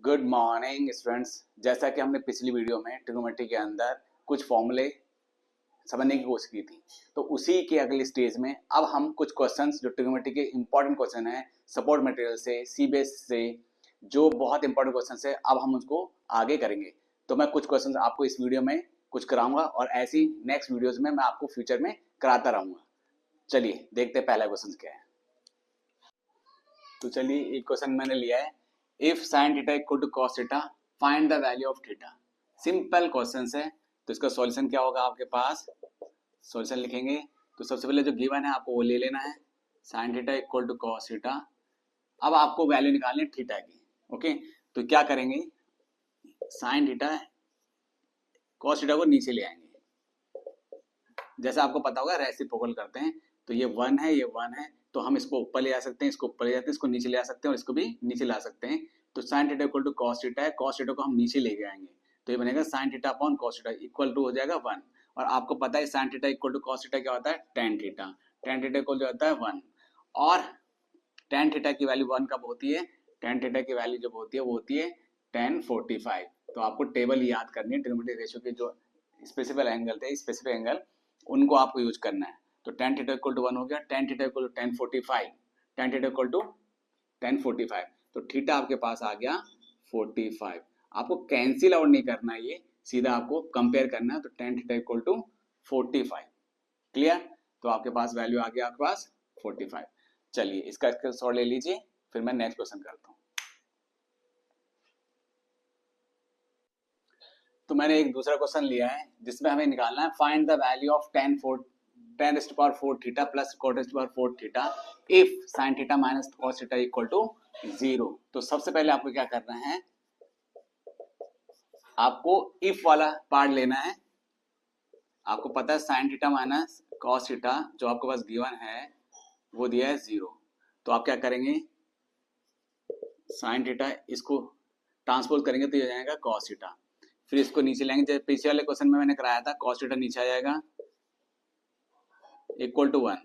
Good morning students. जैसा कि हमने पिछली वीडियो में ट्रिग्नोमेट्री के अंदर कुछ फॉर्मूले समझने की कोशिश की थी, तो उसी के अगले स्टेज में अब हम कुछ क्वेश्चंस जो ट्रिग्नोमेट्री के इंपॉर्टेंट क्वेश्चन हैं सपोर्ट मटेरियल से, सी बेस से, जो बहुत इंपॉर्टेंट क्वेश्चन है, अब हम उसको आगे करेंगे। तो मैं कुछ क्वेश्चन आपको इस वीडियो में कुछ कराऊंगा और ऐसी नेक्स्ट वीडियोज में मैं आपको फ्यूचर में कराता रहूंगा। चलिए देखते हैं पहला क्वेश्चन क्या है। तो चलिए एक क्वेश्चन मैंने लिया है, if sine theta equal to cos theta find the value of theta. Simple question है, तो इसका सॉल्यूशन क्या होगा आपके पास। सॉल्यूशन लिखेंगे तो सबसे पहले जो गिवन है आपको वो ले लेना है, sine theta equal to cos theta. अब आपको वैल्यू निकालनी है थीटा की। ओके, तो क्या करेंगे, साइन थीटा कॉस थीटा को नीचे ले आएंगे। जैसा आपको पता होगा रेसिप्रोकल करते हैं, तो ये 1 है, ये 1 है, तो हम इसको ऊपर ले जा सकते हैं, इसको ऊपर ले जाते हैं, इसको नीचे ले आ सकते हैं और इसको भी नीचे ला सकते हैं। तो sine theta equal to cos theta है, कॉस थीटा को हम नीचे लेके आएंगे, तो ये बनेगा sine theta upon cos theta equal to हो जाएगा 1। और आपको पता है sine theta equal to cos theta क्या होता है, tan theta. Tan theta equal जो होता है 1, और टेन थीटा की वैल्यू 1 कब होती है, टेन थीटा की वैल्यू जब होती है वो होती है 1045। तो आपको टेबल याद करनी है, ट्रिग्नोमेट्री रेशियो के जो स्पेसिफिक एंगल थे, स्पेसिफिक एंगल उनको आपको यूज करना है। तो टेन थीटा इक्वल टू 1 हो गया, tan theta equal to 1045, tan theta equal to 1045, तो थीटा आपके पास आ गया 45। आपको कैंसिल आउट नहीं करना है, ये सीधा आपको कंपेयर करना है। तो tan theta equal to 45, clear. तो आपके पास वैल्यू आ गया आपके पास 45। चलिए इसका स्क्रीनशॉट ले लीजिए, फिर मैं नेक्स्ट क्वेश्चन करता हूँ। तो मैंने एक दूसरा क्वेश्चन लिया है जिसमें हमें निकालना है find the value of tan raised to power 4 theta plus cot raised to power 4 theta if sin theta minus cos theta equal to 0। तो सबसे पहले आपको क्या करना है, आपको इफ वाला पार्ट लेना है। आपको पता है sin theta minus cos theta जो आपके पास गिवन है वो दिया है 0। तो आप क्या करेंगे, sin थीटा इसको ट्रांसपोज करेंगे तो ये हो जाएगा cos थीटा, फिर इसको नीचे लेंगे। जैसे पीछे वाले क्वेश्चन में मैंने कराया था, cos थीटा नीचे आ जाएगा इक्वल टू 1।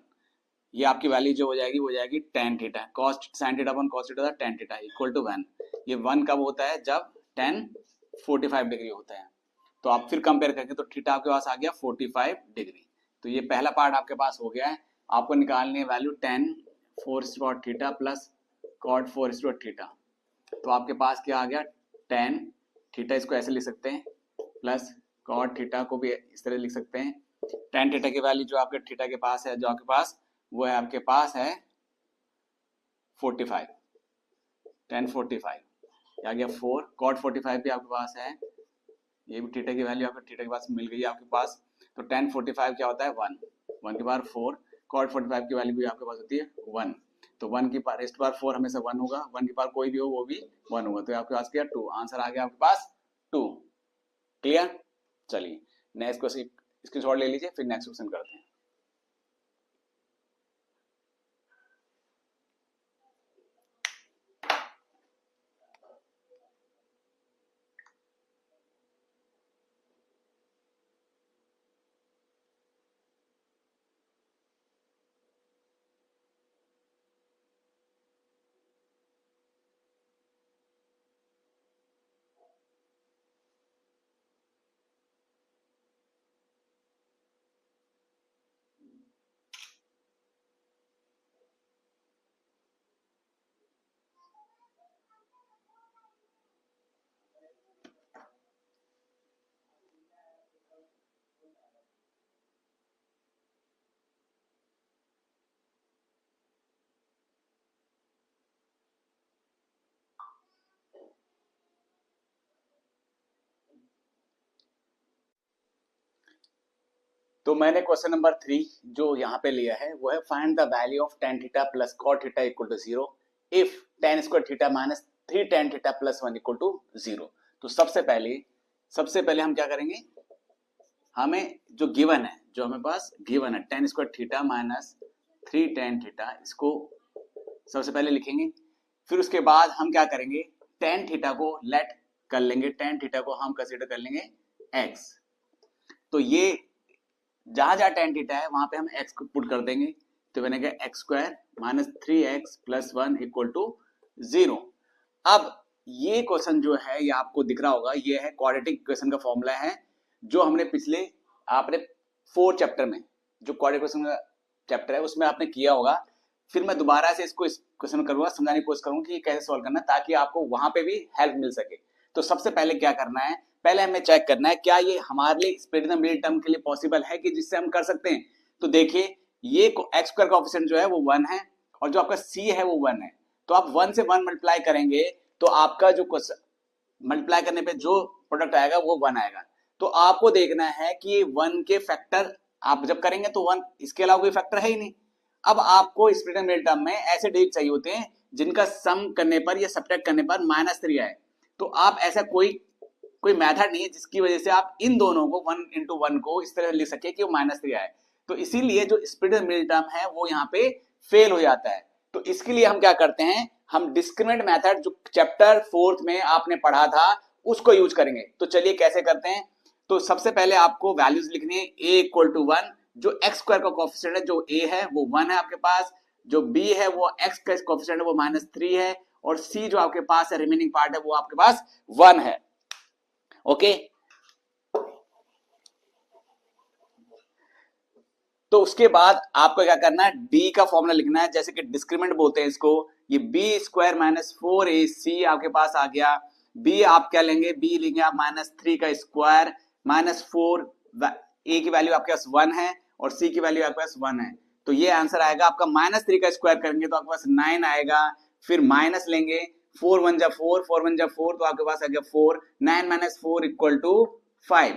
ये आपकी वैल्यू जो हो जाएगी वो जाएगी tan theta, cos sine theta upon cos theta था टेन थीटा इक्वल टू 1। ये 1 कब होता है, जब 1045 डिग्री होता है। तो आप फिर कंपेयर करके तो थीटा आपके पास आ गया 45 डिग्री। तो ये पहला पार्ट आपके पास हो गया है। आपको निकालनी है value 10 4 theta plus cot 4 theta. तो आपके पास क्या आ गया, 10 थीटा, इसको ऐसे लिख सकते हैं, प्लस कॉट थीटा को भी इस तरह लिख सकते हैं। टेन थीटा की वैल्यू जो आपके थीटा के पास है, जो आपके पास वो है, आपके पास है 45, 1045 आ गया 4, कॉट 45 भी आपके पास है, ये भी थीटा की वैल्यू आपको थीटा के पास मिल गई आपके पास। तो 1045 क्या होता है 1, 1 की पावर 4, कॉट 45 की वैल्यू भी आपके पास होती है 1। तो 1 की पावर रेस्ट पावर 4 हमेशा 1 होगा, 1 की पावर कोई भी हो वो भी 1 होगा। तो आपके पास क्या 2, आंसर आ गया आपके पास 2, क्लियर। चलिए नेक्स्ट क्वेश्चन, इसकी शॉर्ट ले लीजिए, फिर नेक्स्ट क्वेश्चन करते हैं। तो मैंने क्वेश्चन नंबर 3 जो यहाँ पे लिया है वो है find the value of tan theta plus cot theta equal to 0 if tan square theta minus 3 tan theta plus 1 equal to 0। तो सबसे पहले हम क्या करेंगे, हमें जो गिवन है, जो हमें पास गिवन है tan square theta minus 3 tan theta, इसको सबसे पहले लिखेंगे। फिर उसके बाद हम क्या करेंगे, tan थीटा को लेट कर लेंगे, tan थीटा को हम कंसीडर कर लेंगे x। तो ये जहां जहां tan थीटा है वहां पे हम x को पुट कर देंगे, तो बनेगा x square minus 3x plus 1 equal to 0। अब ये क्वेश्चन जो है ये आपको दिख रहा होगा, ये है क्वाड्रेटिक इक्वेशन का फॉर्मूला है जो हमने पिछले आपने 4 चैप्टर में, जो क्वाड्रेटिक इक्वेशन का चैप्टर है उसमें आपने किया होगा। फिर मैं दोबारा से इसको इस क्वेश्चन करूंगा, समझाने की कोशिश करूंगा कि ये कैसे सॉल्व करना है ताकि आपको वहां पे भी हेल्प मिल सके। तो सबसे पहले क्या करना है, पहले हमें चेक करना है क्या ये हमारे लिए स्प्लिट द मिडिल टर्म के लिए पॉसिबल है कि जिससे हम कर सकते हैं। तो देखिए ये एक्स स्क्वायर कोएफिशिएंट जो है वो 1 है और जो आपका सी है वो 1 है। तो आप 1 से 1 मल्टीप्लाई करेंगे तो आपका जो मल्टीप्लाई करने पे जो प्रोडक्ट आएगा वो 1 आएगा। तो आपको देखना है कि 1 के फैक्टर आप जब करेंगे तो 1, इसके अलावा कोई फैक्टर है ही नहीं। अब आपको स्प्लिट द मिडिल टर्म में ऐसे डिजिट चाहिए होते हैं जिनका सम करने पर या सब्ट्रैक्ट करने पर -3 आए। तो आप ऐसा कोई मेथड नहीं है जिसकी वजह से आप इन दोनों को 1 into 1 को इस तरह लिख सके कि वो -3 आए। तो इसीलिए जो स्प्लिट द मिडिल टर्म है वो यहाँ पे फेल हो जाता है। तो इसके लिए हम क्या करते हैं, हम डिस्क्रिमिनेंट मेथड जो चैप्टर 4th में आपने पढ़ा था उसको यूज करेंगे। तो चलिए कैसे करते हैं। तो सबसे पहले आपको वैल्यूज लिखनी है a = 1, जो x स्क्वायर का कोएफिशिएंट है जो a है वो 1 है आपके पास, जो b है वो x का कोएफिशिएंट है वो -3 है और c जो आपके पास है रिमेनिंग पार्ट है वो आपके पास 1 है। ओके तो उसके बाद आपको क्या करना है, b का फॉर्मूला लिखना है, जैसे कि डिस्क्रिमिनेंट बोलते हैं इसको। ये b² - 4ac आपके पास आ गया। b आप क्या लेंगे, b लेंगे आप -3 का स्क्वायर -4, a की वैल्यू आपके पास 1 है और c की वैल्यू आपके पास 1 है। तो ये आंसर आएगा आपका -3 का स्क्वायर करेंगे तो आपके पास 9 आएगा। फिर माइनस लेंगे 4 1 जा 4, 4 1 जा 4, तो आपके पास आ गया 4, 9 - 4 = 5।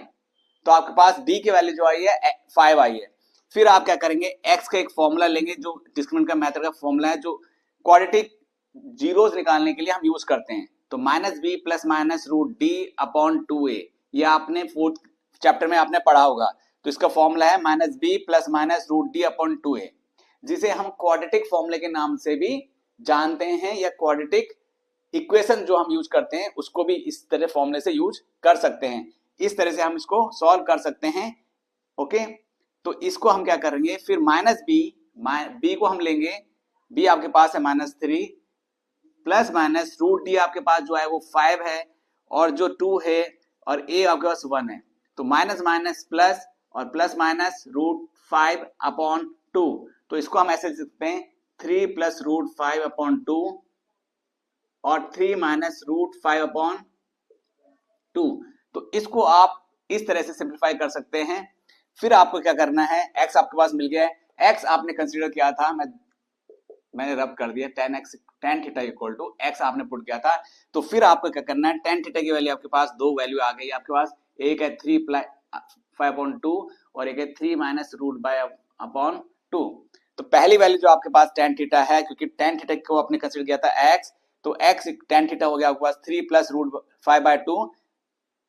तो आपके पास d की वैल्यू जो आई है 5 आई है। फिर आप क्या करेंगे, x का एक फॉर्मूला लेंगे जो डिस्क्रिमिनेंट का मेथड का फॉर्मूला है, जो क्वाड्रेटिक जीरोस निकालने के लिए हम यूज करते हैं। तो -b + -√d/2a, ये आपने 4th चैप्टर में आपने पढ़ा होगा। तो इसका फॉर्मूला है -b + -√d/2a, जिसे हम क्वाड्रेटिक फॉर्मूले के नाम से भी जानते हैं या क्वाड्रेटिक इक्वेशन जो हम यूज करते हैं उसको भी इस तरह फॉर्मूले से यूज कर सकते हैं। इस तरह से हम इसको सॉल्व कर सकते हैं। ओके तो इसको हम क्या करेंगे, फिर -b को हम लेंगे, b आपके पास है -3 प्लस -√d आपके पास जो है वो 5 है और जो 2 है और a आपके पास 1 है। तो माइनस माइनस प्लस और प्लस माइनस √5/2। तो इसको हम ऐसे लिख सकते हैं 3 + √5/2 और 3 - √5/2। तो इसको आप इस तरह से सिंप्लीफाई कर सकते हैं। फिर आपको क्या करना है, x आपके पास मिल गया है, x आपने कंसीडर किया था, मैंने रब कर दिया, tan थीटा = x आपने पुट किया था। तो फिर आपको क्या करना है, tan थीटा की वैल्यू आपके पास दो वैल्यू आ गई आपके पास, एक है 3/5/2 और एक है 3 - √5/2। तो पहली वैल्यू जो आपके पास tan थीटा है, क्योंकि tan थीटा को आपने कंसीडर किया था x, तो x tan थीटा हो गया आपके पास 3 + √5/2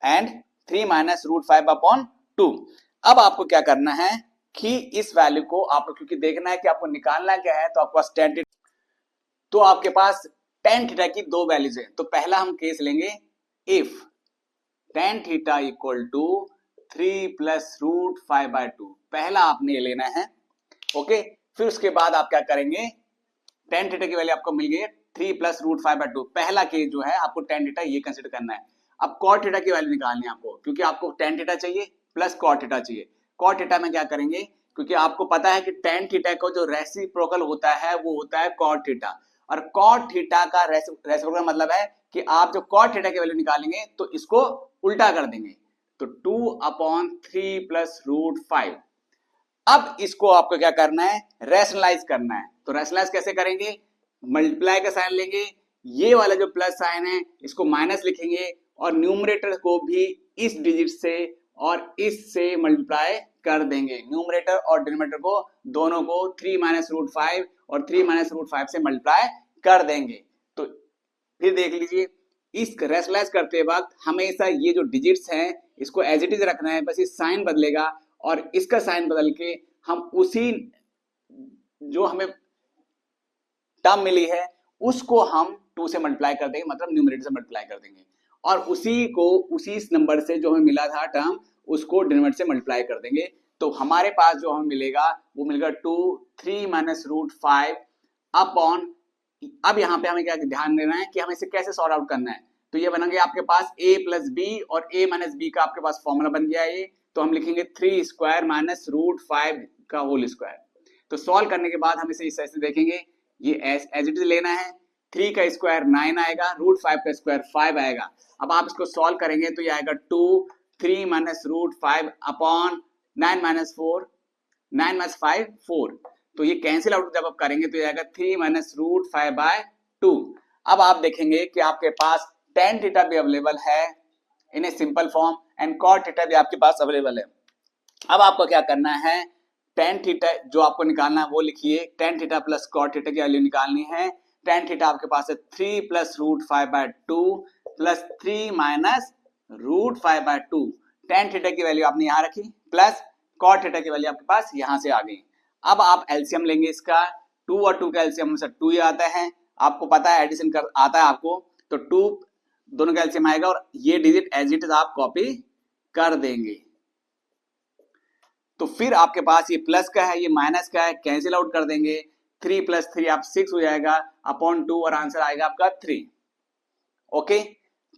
एंड 3 - √5/2। अब आपको क्या करना है कि इस वैल्यू को आपको, क्योंकि देखना है कि आपको निकालना क्या है, तो आपके पास tan थीटा, तो आपके पास tan थीटा की दो वैल्यूज है। तो पहला हम केस लेंगे इफ tan थीटा = 3 + √5/2, पहला आपने लेना है। ओके फिर उसके बाद आप क्या करेंगे, tan थीटा की वैल्यू आपको मिल गई 3 + √5/2, पहला केस जो है आपको tan थीटा ये कंसीडर करना है। अब cot थीटा की वैल्यू निकालनी है आपको, क्योंकि आपको tan थीटा चाहिए प्लस cot थीटा चाहिए। cot थीटा में क्या करेंगे, क्योंकि आपको पता है कि tan थीटा का जो रेसिप्रोकल होता है वो होता है cot थीटा, और cot थीटा का रेसिप्रोकल मतलब है कि आप जो cot थीटा की वैल्यू निकालेंगे तो इसको उल्टा कर देंगे, तो 2/3 + √5। अब इसको आपको क्या करना है, रैशनलाइज करना है। तो रैशनलाइज कैसे करेंगे, मल्टीप्लाई का साइन लेंगे, ये वाला जो प्लस साइन है इसको माइनस लिखेंगे और न्यूमरेटर को भी इस डिजिट से और इससे मल्टीप्लाई कर देंगे। न्यूमरेटर और डिनोमिनेटर को दोनों को 3 - √5 और 3 - √5 से मल्टीप्लाई कर देंगे। तो फिर देख लीजिए, इस रैशनलाइज करते वक्त हमेशा ये जो डिजिट्स हैं इसको एज इट इज रखना है, बस इस साइन बदलेगा और इसका साइन बदल के हम उसी जो हमें टर्म मिली है उसको हम 2 से मल्टीप्लाई कर देंगे, मतलब न्यूमरेटर से मल्टीप्लाई कर देंगे, और उसी नंबर से जो हमें मिला था टर्म उसको डिनोमिनेटर से मल्टीप्लाई कर देंगे। तो हमारे पास जो हमें मिलेगा वो मिलेगा 3 - √5 अपॉन, अब यहाँ पे हमें क्या ध्यान देना है कि हमें इसे कैसे सॉर्ट आउट करना है। तो ये बनेंगे आपके पास a प्लस बी और a माइनस बी का आपके पास फॉर्मूला बन गया ये। तो हम लिखेंगे 3 स्क्वायर माइनस रूट 5 का होल स्क्वायर। तो सॉल्व करने के बाद हम इसे इस तरह से देखेंगे, ये एज इट इज लेना है। 3 का स्क्वायर 9 आएगा, रूट 5 का स्क्वायर 5 आएगा। अब आप इसको सॉल्व करेंगे तो ये आएगा 2 3 minus root 5 upon 9 minus 4, 9 minus 5 4। तो ये कैंसिल आउट जब आप करेंगे तो ये आएगा 3 माइनस रूट 5 बाय 2। अब आप देखेंगे कि आपके पास tan थीटा भी अवेलेबल है in a simple form and cot theta भी आपके पास अवेलेबल है। अब आपको क्या करना है, tan थीटा जो आपको निकालना है वो लिखिए, tan theta plus cot theta की वैल्यू निकालनी है। tan थीटा आपके पास है 3 plus root 5 by 2 plus 3 minus root 5 by 2। tan theta की वैल्यू आपने यहाँ रखी प्लस cot थीटा की वैल्यू आपके पास यहाँ से आ गई। अब आप एलसीएम लेंगे इसका, 2 और 2 का एलसीएम हमेशा 2 ही आता है, आपको पता है एडिशन कर आता है आपको, तो 2 दोनों का एलसीएम आएगा और ये डिजिट एज इट इज आप कॉपी कर देंगे। तो फिर आपके पास ये प्लस का है, ये माइनस का है, कैंसिल आउट कर देंगे। 3 प्लस 3 आप 6 हो जाएगा अपॉन 2 और आंसर आएगा आपका 3। ओके,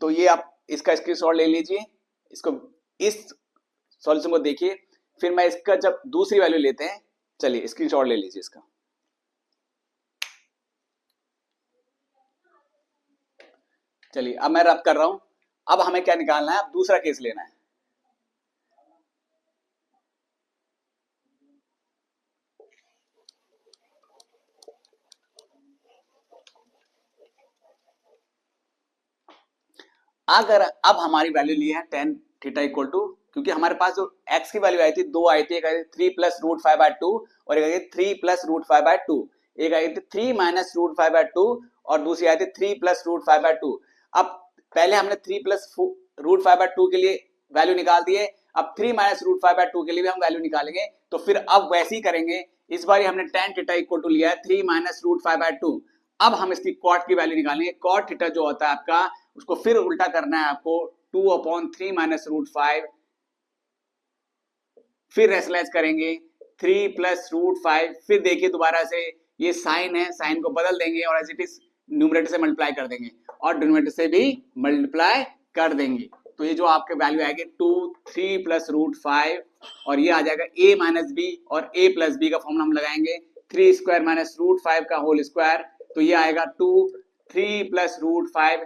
तो ये आप इसका स्क्रीनशॉट ले लीजिए, इसको इस सॉल्यूशन को देखिए। फिर मैं इसका जब दूसरी वैल्यू लेते हैं, चलिए स्क्रीनशॉट ले लीजिए इसका। चलिए अब मैं रब कर रहा हूं। अब हमें क्या निकालना है, अब दूसरा केस लेना है। अगर अब हमारी वैल्यू ली है tan थीटा इक्वल टू, क्योंकि हमारे पास जो x की वैल्यू आई थी दो आई थी, एक आई थी 3 प्लस रूट 5 बाय 2 और एक आई थी 3 प्लस रूट 5 बाय 2, एक आई थी 3 माइनस रूट 5 बाय 2 और दूसरी आई थी 3 प्लस रूट 5 बाय 2। अब पहले हमने 3 प्लस रूट 5 बाय 2 के लिए वैल्यू निकाल दिए, अब 3 माइनस रूट 5 बाय 2 के लिए भी हम वैल्यू निकालेंगे। तो फिर अब वैसे ही करेंगे, इस बार हमने tan थीटा इक्वल टू लिया है 3 माइनस रूट 5 बाय 2। अब हम इसकी cot की वैल्यू निकालेंगे। cot थीटा जो होता है आपका, उसको फिर उल्टा करना है आपको, 2 अपॉन 3 माइनस रूट 5, फिर रेशनलाइज करेंगे 3 प्लस रूट 5, फिर देखिए दोबारा से ये साइन है, साइन को बदल देंगे और एज इट इज न्यूमरेटर से मल्टीप्लाई कर देंगे और डिनोमिनेटर से भी मल्टीप्लाई कर देंगे। तो ये जो आपके वैल्यू आएगी 2 3 प्लस रूट 5 और ये आ जाएगा a माइनस बी और a प्लस बी का फॉर्मूला हम लगाएंगे 3 स्क्वायर माइनस रूट 5 का होल स्क्वायर। तो ये आएगा 2 3 प्लस रूट 5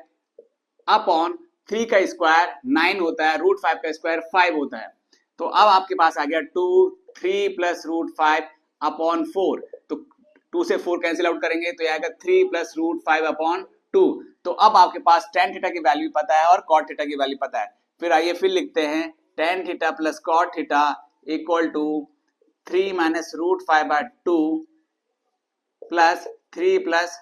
अपॉन 3 का स्क्वायर 9 होता है, रूट 5 का स्क्वायर 5 होता है। तो अब आपके पास आ गया 2 3 प्लस रूट 5 अपॉन 4। तो 2 से 4 कैंसिल आउट करेंगे तो ये आएगा 3 प्लस रूट 5 अपॉन 2। तो अब आपके पास tan थीटा की वैल्यू पता है और cot थीटा की वैल्यू पता है। फिर आइए फिर लिखते हैं tan theta plus cot theta equal to 3 minus root 5 by 2 plus 3 plus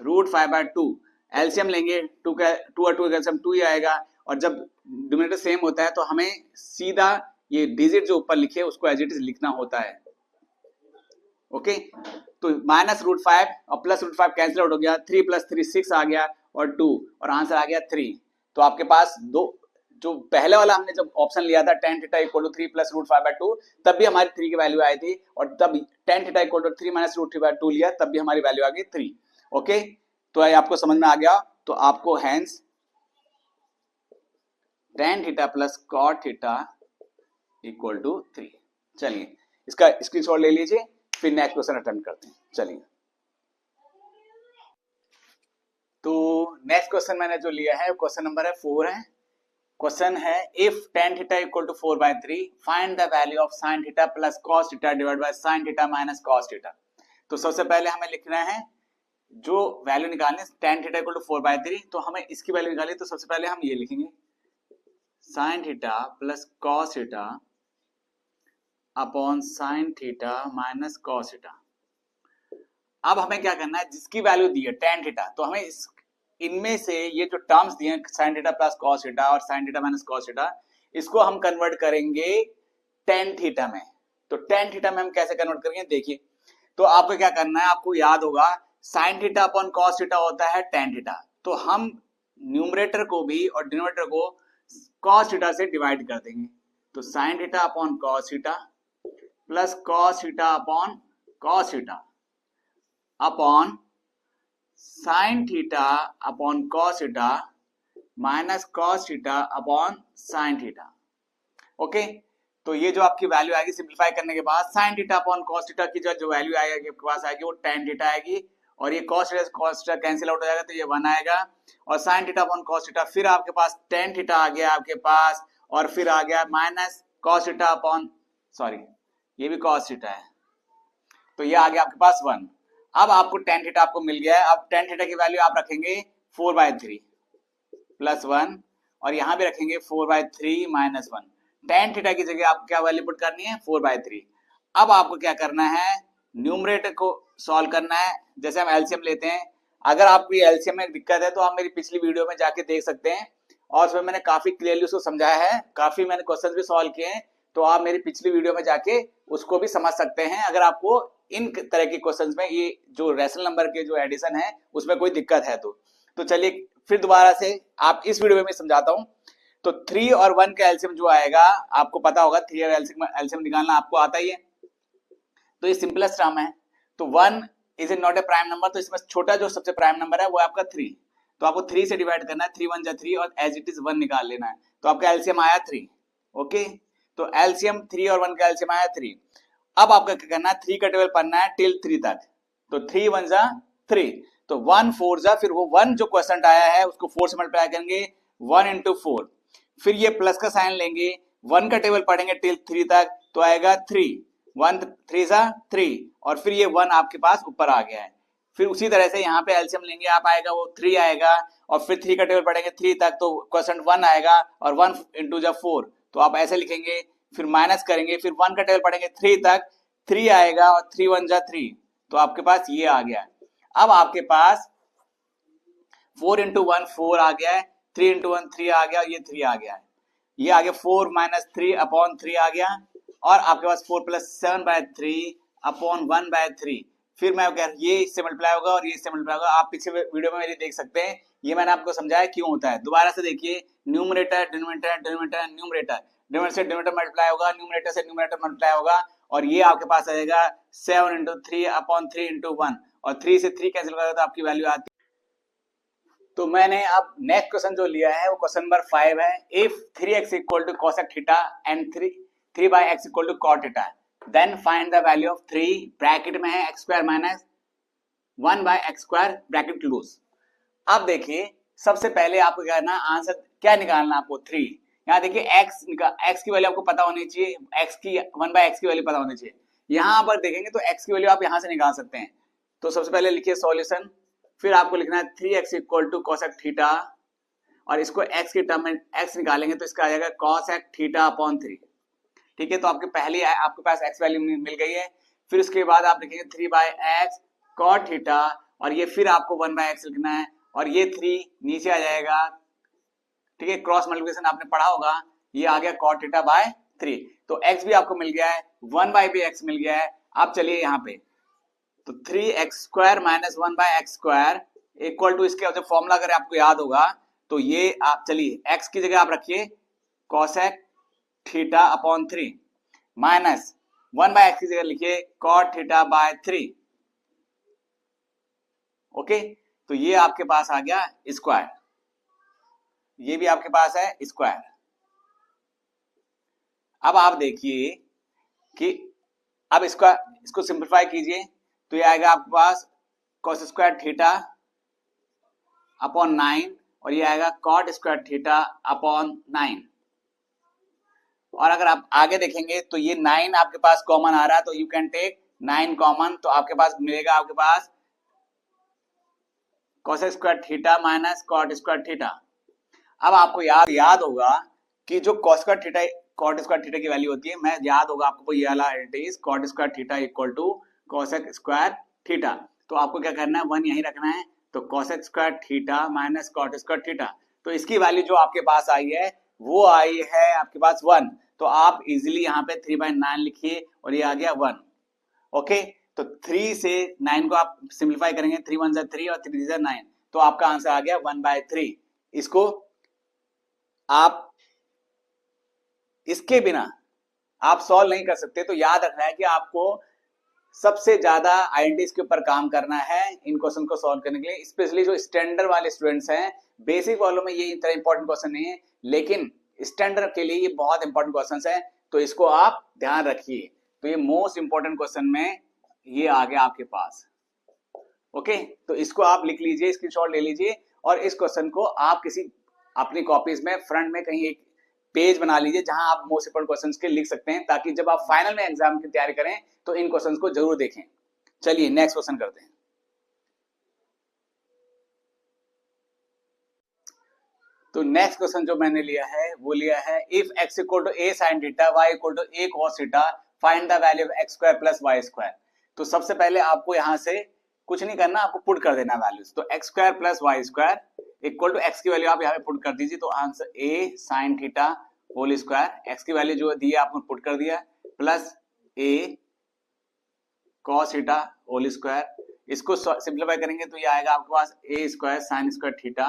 root 5 by 2। LCM लेंगे, 2 और 2 का एलसीएम 2 ही आएगा और जब डिनोमिनेटर सेम होता है तो हमें सीधा ये डिजिट जो ऊपर लिखे उसको एज इट इज लिखना होता है। ओके, तो माइनस रूट 5 और प्लस रूट 5 कैंसिल आउट हो गया, 3 प्लस 3 6 आ गया और 2 और आंसर आ गया 3। तो आपके पास दो, जो पहले वाला हमने जब ऑप्शन लिया था tan theta equal to 3 plus root 5 by 2, तब भी हमारी 3 की वैल्यू आई थी और तब tan theta equal to 3 minus root 3 by 2 लिया तब भी हमारी वैल्यू आ गई 3। ओके, तो ये आपको समझ में आ गया। तो आपको hence tan theta plus cot theta equal to 3। चलिए इसका स्क्रीनशॉट ले लीजिए, फिर नेक्स्ट क्वेश्चन अटेम्प्ट करते हैं। चलिए, तो नेक्स्ट क्वेश्चन मैंने जो लिया है क्वेश्चन नंबर है 4 है। क्वेश्चन है if tan theta equal to 4 by 3 find the value of sin theta plus cos theta divide by sin theta minus cos theta. तो सबसे पहले हमें लिखना है जो वैल्यू निकालनी है tan theta equal to 4 by 3, तो हमें इसकी वैल्यू निकाली। तो सबसे पहले हम ये लिखेंगे sin theta plus cos theta upon sin theta minus cos theta. अब हमें क्या करना है, जिसकी वैल्यू दी है tan थीटा, तो हमें इनमें से ये जो टर्म्स दिए हैं sin theta plus cos theta और sin theta minus cos theta, इसको हम कन्वर्ट करेंगे tan थीटा में। तो tan थीटा में हम कैसे कन्वर्ट करेंगे देखिए। तो आपको क्या करना है, आपको याद होगा sin theta upon cos theta होता है tan थीटा, तो हम न्यूमरेटर को भी और डिनोमिनेटर को cos थीटा से डिवाइड कर देंगे। तो sin theta upon cos theta plus cos theta upon cos theta upon sine theta upon cos theta minus cos theta upon sine theta. Okay, तो ये जो आपकी वैल्यू आएगी सिंप्लीफाई करने के बाद sign theta upon cos theta की जो वैल्यू आएगी आपके पास आएगी वो tan थीटा आएगी, और ये कॉस थीटा कैंसिल आउट हो जाएगा तो ये 1 आएगा, और sign theta upon cos theta फिर आपके पास tan थीटा आ गया आपके पास, और फिर आ गया minus cos theta upon sorry ये भी कॉस थीटा है, तो ये आ गया आपके पास 1। अब आपको tan थीटा आपको मिल गया है। अब tan थीटा की वैल्यू आप रखेंगे 4/3 प्लस 1, और यहां भी रखेंगे 4/3 माइनस 1। tan थीटा की जगह आपको क्या वैल्यू पुट करनी है 4/3। अब आपको क्या करना है, न्यूमरेटर को सॉल्व करना है। जैसे हम एलसीएम लेते हैं, अगर आपको ये एलसीएम में दिक्कत है तो आप मेरी पिछली वीडियो में जाके देख सकते हैं, और उसमें मैंने काफी क्लियरली उसको समझाया है, काफी मैंने क्वेश्चंस भी सॉल्व किए हैं, तो आप मेरी पिछली वीडियो में जाके उसको भी समझ सकते हैं अगर आपको इन तरह के क्वेश्चंस में ये जो रैशनल नंबर के जो एडिशन है उसमें कोई दिक्कत है तो चलिए फिर दोबारा से आप इस वीडियो में समझाता हूं। तो 3 और 1 का एलसीएम जो आएगा आपको पता होगा, 3 और एलसीएम निकालना आपको आता ही है, तो ये सिंपलेस्ट टर्म है। तो 1 is not a prime number, तो इसमें छोटा जो सबसे प्राइम नंबर है वो आपका 3, तो आपको 3 से डिवाइड करना है, 3 1 जा 3 और एज इट इज 1 निकाल लेना है, तो आपका एलसीएम आया 3। ओके, तो एलसीएम 3 और 1 का एलसीएम आया 3। अब आपका क्या करना है, 3 का टेबल पढ़ना है टिल 3 तक, तो 3 1 जा 3, तो 1 4 जा, फिर वो 1 जो क्वेश्चन आया है उसको 4 से मल्टीप्लाई करेंगे, 1 into 4, फिर ये प्लस का साइन लेंगे, 1 का टेबल पढ़ेंगे टिल 3 तक, तो आएगा 3 1 3 जा 3, और फिर ये 1 आपके पास ऊपर आ गया है। फिर उसी तरह से यहाँ पे एलसीएम लेंगे, आप आएगा वो 3 आएगा, और फिर 3 का टेबल पढ़ेंगे 3 तक, तो क्वेश्चन 1 आएगा, और 1 into जा 4, तो आप ऐसे लिखेंगे, फिर माइनस करेंगे, फिर 1 का टेबल पढ़ेंगे 3 तक, 3 आएगा, और 3 1 जा 3, तो आपके पास ये आ गया। अब आपके पास 4 into 1 4 आ गया है, 3 into 1 3 आ गया, और ये 3 आ गया है, ये आ गया 4 minus 3 अपॉन 3 आ गया, और आपके पास 4 plus 7/3 अपॉन 1/3, फिर मैं कह ये इससे मल्टीप्लाई होगा और ये इससे मल्टीप्लाई होगा। आप पीछे वीडियो में मेरी देख सकते हैं, ये मैंने आपको समझाया क्यों होता है। दोबारा से देखिए, numerator denominator denominator numerator, denominator से डिनोमिनेटर मल्टीप्लाई होगा, न्यूमरेटर से न्यूमरेटर मल्टीप्लाई होगा, और ये आपके पास आएगा 7 into 3 अपॉन 3 into 1, और 3 से 3 कैंसिल करेगा तो आपकी वैल्यू आती है। तो मैंने अब नेक्स्ट क्वेश्चन जो लिया है वो क्वेश्चन नंबर 5 है। If 3x equal to cosec theta and 3/x equal to cot theta, then find the value of 3, bracket में है x square minus 1/x square bracket close. अब देखिए, सबसे पहले आपको क्या करना, आंसर क्या निकालना आपको 3। यहाँ देखिए x की वैल्यू आपको पता होनी चाहिए, x की 1/x की वैल्यू पता होनी चाहिए। यहाँ पर देखेंगे तो x की वैल्यू आप यहाँ से निकाल सकते हैं। तो सबसे पहले लिखिए सॉल्यूशन, फिर आपको लिखना है 3x equal to cosec theta, और इसको x के टर्म में x निकालेंगे तो इसका आ जाएगा cosec थीटा अपॉन 3। ठीक है, तो आपके पहले आपके पास x वैल्यू मिल गई है, फिर उसके बाद आप लिखेंगे 3/x cot थीटा, और ये फिर आपको 1/x लिखना है, और ये 3 नीचे आ जाएगा। ठीक है, क्रॉस मल्टीप्लिकेशन आपने पढ़ा होगा, ये आ गया cot थीटा बाय 3, तो x भी आपको मिल गया है, 1/x मिल गया है। अब चलिए यहाँ पे, तो 3x square minus 1/x square equal to, इसके जब फॉर्मूला अगर आपको याद होगा तो ये आप चलिए x की जगह आप रखिए cosec theta upon 3 minus 1/x की जगह लिखिए cot थीटा बाय 3। ओके, तो ये आपके पास आ गया स्क्वायर, ये भी आपके पास है स्क्वायर। अब आप देखिए कि अब इसको सिंप्लीफाई कीजिए, तो ये आएगा आपके पास cos स्क्वायर थीटा अपॉन 9, और ये आएगा cot स्क्वायर थीटा अपॉन 9। और अगर आप आगे देखेंगे तो ये 9 आपके पास कॉमन आ रहा है, तो यू कैन टेक 9 कॉमन, तो आपके पास मिलेगा आपके पास cos square theta minus cot square theta. अब आपको याद होगा कि जो cos square theta cot square theta की वैल्यू होती है, मैं याद होगा आपको ये वाला, it is cot square theta equal to cosec square theta. तो आपको क्या करना है, 1 यहीं रखना है, तो cosec square theta minus cot square theta, तो इसकी वैल्यू जो आपके पास आई है वो आई है आपके पास 1, तो आप इजीली यहाँ पे 3/9 लिखिए, और ये आ गया 1। ओके, तो 3 से 9 को आप सिंप्लीफाई करेंगे, 3 1 जा 3 और 3 जा 9, तो आपका आंसर आ गया 1/3। इसको आप इसके बिना आप सॉल्व नहीं कर सकते, तो याद रखना है कि आपको सबसे ज्यादा आइडेंटिटीज के ऊपर काम करना है इन क्वेश्चन को सॉल्व करने के लिए, स्पेशली जो स्टैंडर्ड वाले स्टूडेंट्स हैं। बेसिक वालों में ये इतना इंपॉर्टेंट क्वेश्चन नहीं है, लेकिन स्टैंडर्ड के लिए ये बहुत इंपॉर्टेंट क्वेश्चन है, तो इसको आप ध्यान रखिए। तो ये मोस्ट इंपॉर्टेंट क्वेश्चन में ये आ गया आपके पास। ओके, तो इसको आप लिख लीजिए, स्क्रीनशॉट ले लीजिए, और इस क्वेश्चन को आप किसी अपनी कॉपीज में फ्रंट में कहीं एक पेज बना लीजिए जहां आप मोस्ट इंपॉर्टेंट क्वेश्चंस के लिख सकते हैं, ताकि जब आप फाइनल में एग्जाम की तैयारी करें तो इन क्वेश्चंस को जरूर देखें। चलिए नेक्स्ट क्वेश्चन करते हैं। तो नेक्स्ट क्वेश्चन जो मैंने लिया है वो लिया है, if x equal to a sin theta, y equal to a cos theta, find the value of x square plus y square. तो सबसे पहले आपको यहां से कुछ नहीं करना, आपको पुट कर देना वैल्यूज। तो x square plus y square equal to x की वैल्यू आप यहाँ पे पुट कर दीजिए, तो answer a sin theta whole square, x की वैल्यू जो दी है आपको पुट कर दिया, plus a cos theta whole square. इसको सिंप्लीफाई करेंगे तो ये आएगा आपके पास a square sine square theta,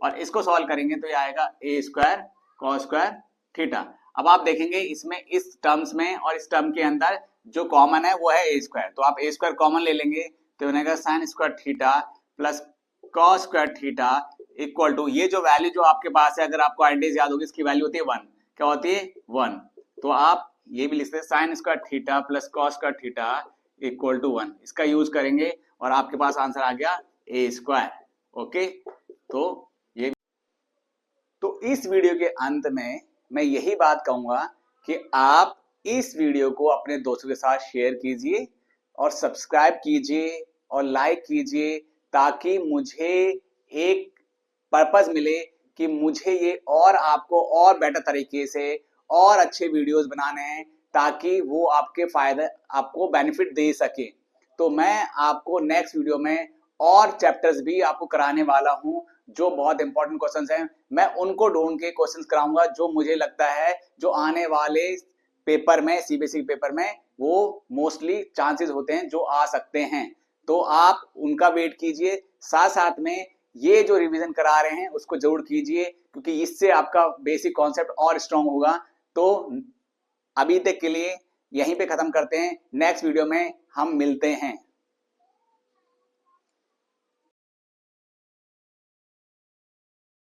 और इसको सॉल्व करेंगे तो ये आएगा a square cos square theta. अब आप देखेंगे इसमें इस टर्म्स में और इस टर्म के अंदर जो कॉमन है वो है a स्क्वायर, तो आप a स्क्वायर कॉमन ले लेंगे तो बनेगा sine square theta plus cos square theta equal to, ये जो वैल्यू जो आपके पास है, अगर आपको आइडेंटिटीज याद होगी, इसकी वैल्यू होती है 1। क्या होती है? 1। तो आप ये भी लिखते हैं sine square theta plus cos square theta equal to 1। इसका यूज करेंगे और आपके पास आंसर आ गया a स्क्वायर। ओके, तो ये, तो इस वीडियो के अंत में मैं यही बात कहूंगा कि आप इस वीडियो को अपने दोस्तों के साथ शेयर कीजिए और सब्सक्राइब कीजिए और लाइक कीजिए, ताकि मुझे एक पर्पस मिले कि मुझे ये और आपको और बेटर तरीके से और अच्छे वीडियोस बनाने हैं, ताकि वो आपके फायदे, आपको बेनिफिट दे सके। तो मैं आपको नेक्स्ट वीडियो में और चैप्टर्स भी आपको कराने वाला हूं, जो बहुत इंपॉर्टेंट क्वेश्चंस हैं। मैं उनको ढूंढ के क्वेश्चंस कराऊंगा जो मुझे लगता है जो आने वाले पेपर में, सीबीएसई पेपर में, वो मोस्टली चांसेस होते हैं जो आ सकते हैं। तो आप उनका वेट कीजिए, साथ साथ में ये जो रिवीजन करा रहे हैं उसको जरूर कीजिए, क्योंकि इससे आपका बेसिक कॉन्सेप्ट और स्ट्रांग होगा। तो अभी तक के लिए यहीं पे खत्म करते हैं, नेक्स्ट वीडियो में हम मिलते हैं।